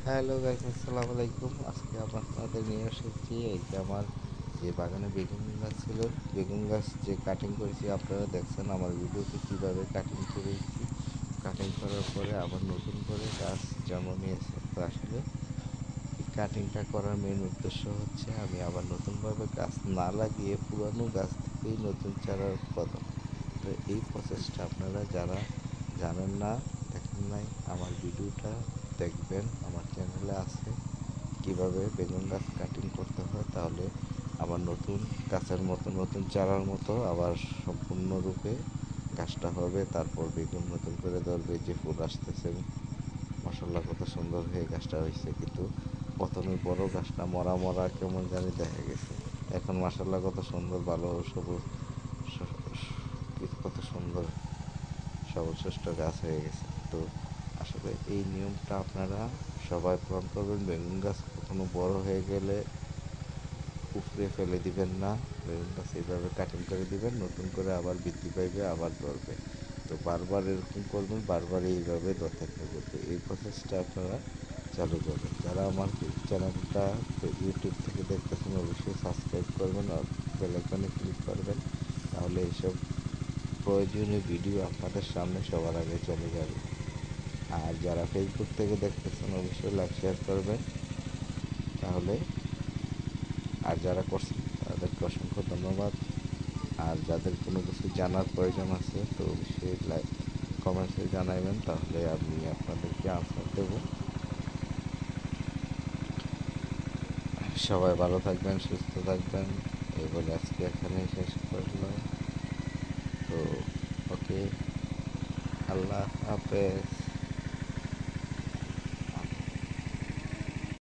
Hello guys, আসসালামু আলাইকুম। আজকে আপনাদের নিয়ে এসেছি এই যে আমার যে বাগানে বেগুন গাছ ছিল, বেগুন গাছ যে কাটিং করেছি। আপনারা দেখছেন আমার ভিডিওতে কীভাবে কাটিং করেছি। কাটিং করার পরে আবার নতুন করে গাছ জন্ম নিয়েছে। তো আসলে এই কাটিংটা করার মেন উদ্দেশ্য হচ্ছে আমি আবার নতুনভাবে গাছ না লাগিয়ে পুরানো গাছ থেকেই নতুন চারা উৎপাদন। তো এই প্রসেসটা আপনারা যারা জানেন না, দেখেন নাই, আমার ভিডিওটা দেখবেন। আমার চ্যানেলে আছে কিভাবে বেগুন গাছ কাটিং করতে হয়, তাহলে আবার নতুন গাছের মতো নতুন চারার মতো আবার সম্পূর্ণরূপে গাছটা হবে। তারপর বেগুন নতুন করে ধরবে, যে ফুল আসতেছে, মাশাআল্লাহ কত সুন্দর হয়ে গাছটা হয়েছে। কিন্তু প্রথমে বড় গাছটা মরা মরা কেমন জানি দেখা গেছে। এখন মাশাআল্লাহ কত সুন্দর, ভালো সবুজ, কত সুন্দর সর্বশ্রেষ্ঠ গাছ হয়ে গেছে। তো আসলে এই নিয়মটা আপনারা সবাই পালন করবেন। বেগুন গাছ কখনো বড় হয়ে গেলে উপড়ে ফেলে দিবেন না। বেগুন গাছ এইভাবে কাটিং করে দিবেন, নতুন করে আবার বৃদ্ধি পাইবে, আবার ধরবে। তো বারবার এরকম করবেন, বারবার এইভাবে ধরতে থাকবে। তো এই প্রসেসটা আপনারা চালু করবেন। যারা আমার চ্যানেলটা ইউটিউব থেকে দেখতেছেন অবশ্যই সাবস্ক্রাইব করবেন আর বেল আইকনে ক্লিক করবেন, তাহলে এইসব প্রয়োজনীয় ভিডিও আপনাদের সামনে সবার আগে চলে যাবে। আর যারা ফেসবুক থেকে দেখতেছেন অবশ্যই লাইক শেয়ার করবেন, তাহলে আর যারা করছেন তাদেরকে অসংখ্য ধন্যবাদ। আর যাদের কোনো কিছু জানার প্রয়োজন আছে তো অবশ্যই লাইক কমেন্টসে জানাবেন, তাহলে আমি আপনাদেরকে আনসার দেব। সবাই ভালো থাকবেন, সুস্থ থাকবেন, এই বলে আজকে এখানেই শেষ করলাম। তো ওকে, আল্লাহ হাফেজ।